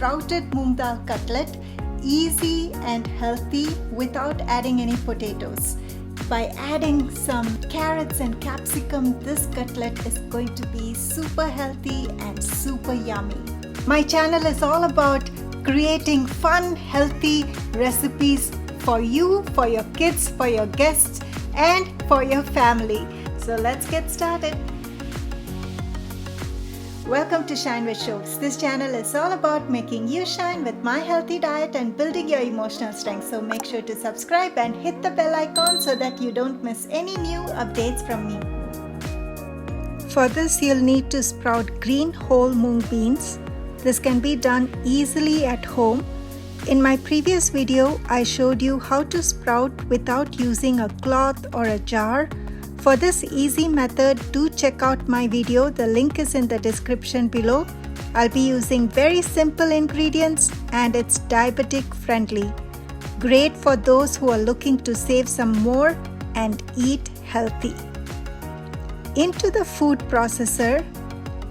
sprouted moong dal cutlet, easy and healthy without adding any potatoes. By adding some carrots and capsicum, this cutlet is going to be super healthy and super yummy. My channel is all about creating fun, healthy recipes for you, for your kids, for your guests, and for your family. So let's get started. Welcome to Shine with Shobs. This channel is all about making you shine with my healthy diet and building your emotional strength. So make sure to subscribe and hit the bell icon so that you don't miss any new updates from me. For this, you'll need to sprout green whole mung beans. This can be done easily at home. In my previous video, I showed you how to sprout without using a cloth or a jar. For this easy method, do check out my video. The link is in the description below. I'll be using very simple ingredients and it's diabetic friendly. Great for those who are looking to save some more and eat healthy. Into the food processor,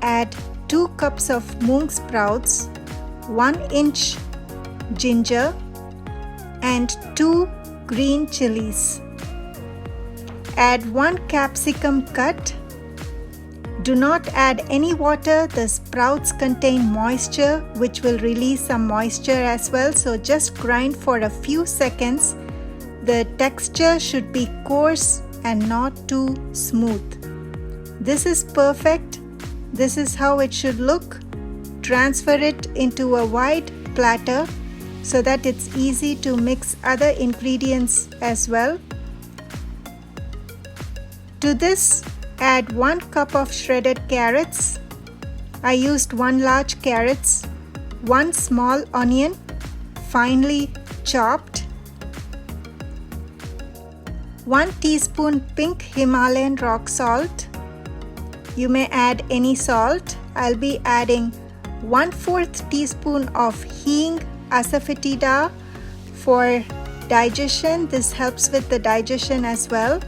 add 2 cups of moong sprouts, 1 inch ginger and 2 green chilies. Add 1 capsicum cut. Do not add any water. The sprouts contain moisture which will release some moisture as well, so just grind for a few seconds. The texture should be coarse and not too smooth. This is perfect. This is how it should look. Transfer it into a wide platter so that it's easy to mix other ingredients as well. To this, add 1 cup of shredded carrots. I used 1 large carrot, 1 small onion, finely chopped, 1 teaspoon pink Himalayan rock salt. You may add any salt. I'll be adding 1/4 teaspoon of hing asafoetida for digestion. This helps with the digestion as well.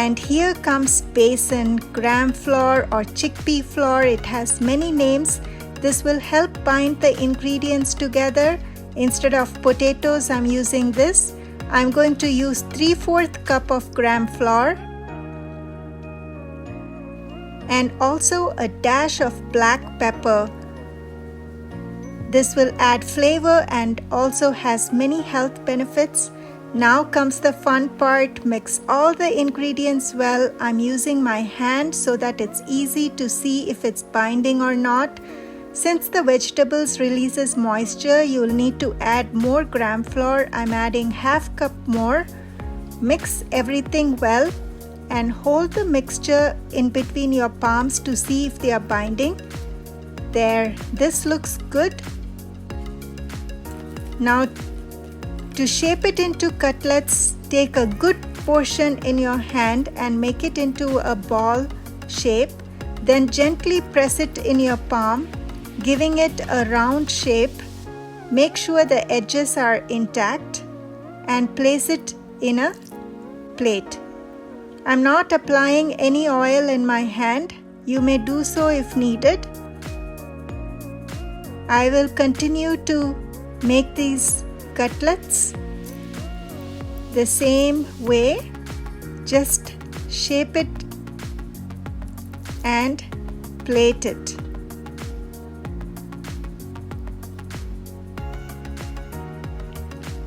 And here comes besan, gram flour or chickpea flour. It has many names. This will help bind the ingredients together. Instead of potatoes, I'm using this. I'm going to use 3/4 cup of gram flour and also a dash of black pepper. This will add flavor and also has many health benefits. Now comes the fun part. Mix all the ingredients well. I'm using my hand so that it's easy to see if it's binding or not. Since the vegetables releases moisture, you'll need to add more gram flour. I'm adding 1/2 cup more. Mix everything well and hold the mixture in between your palms to see if they are binding. There, this looks good. Now, to shape it into cutlets, take a good portion in your hand and make it into a ball shape. Then gently press it in your palm, giving it a round shape. Make sure the edges are intact and place it in a plate. I'm not applying any oil in my hand. You may do so if needed. I will continue to make these cutlets the same way. Just shape it and plate it.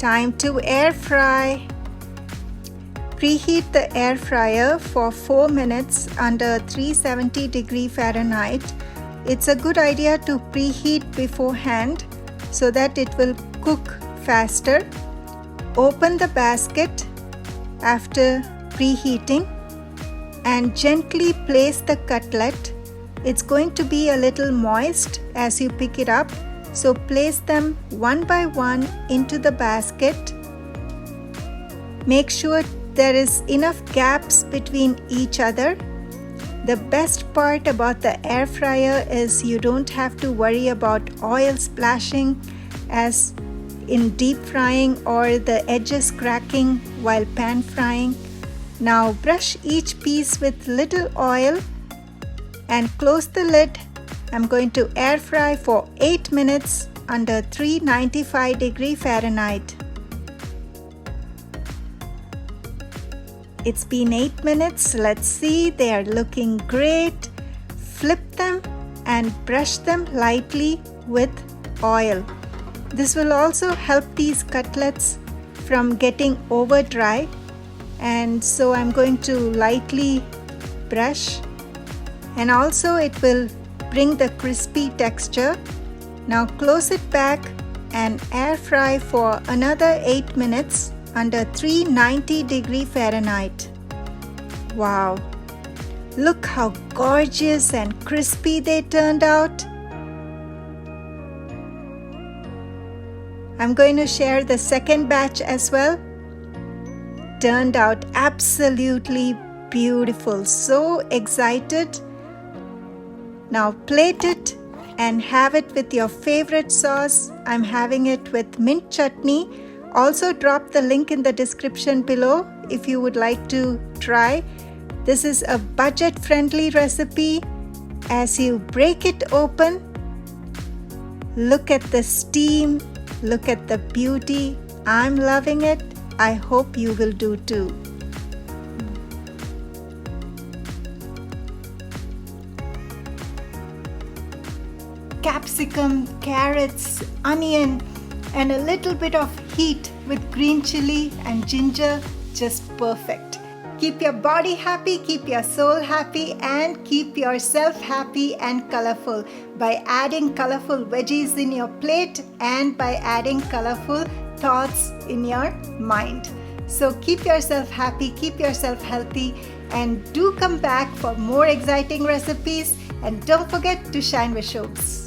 Time to air fry. Preheat the air fryer for 4 minutes under 370 Fahrenheit. It's a good idea to preheat beforehand so that it will cook faster. Open the basket after preheating and gently place the cutlet. It's going to be a little moist as you pick it up, so place them one by one into the basket. Make sure there is enough gaps between each other. The best part about the air fryer is you don't have to worry about oil splashing as in deep frying or the edges cracking while pan frying. Now brush each piece with little oil and close the lid I'm going to air fry for 8 minutes under 395 Fahrenheit. It's been 8 minutes. Let's see, they are looking great. Flip them and brush them lightly with oil. This will also help these cutlets from getting over dry, and so I'm going to lightly brush, and also it will bring the crispy texture. Now close it back and air fry for another 8 minutes under 390 Fahrenheit. Wow! Look how gorgeous and crispy they turned out. I'm going to share the second batch as well. Turned out absolutely beautiful. So excited. Now plate it and have it with your favorite sauce. I'm having it with mint chutney. Also drop the link in the description below if you would like to try. This is a budget-friendly recipe. As you break it open, look at the steam, look at the beauty. I'm loving it. I hope you will do too. Capsicum, carrots, onion, and a little bit of heat with green chili and ginger, just perfect. Keep your body happy, keep your soul happy, and keep yourself happy and colorful by adding colorful veggies in your plate and by adding colorful thoughts in your mind. So keep yourself happy, keep yourself healthy, and do come back for more exciting recipes, and don't forget to shine with Shobs.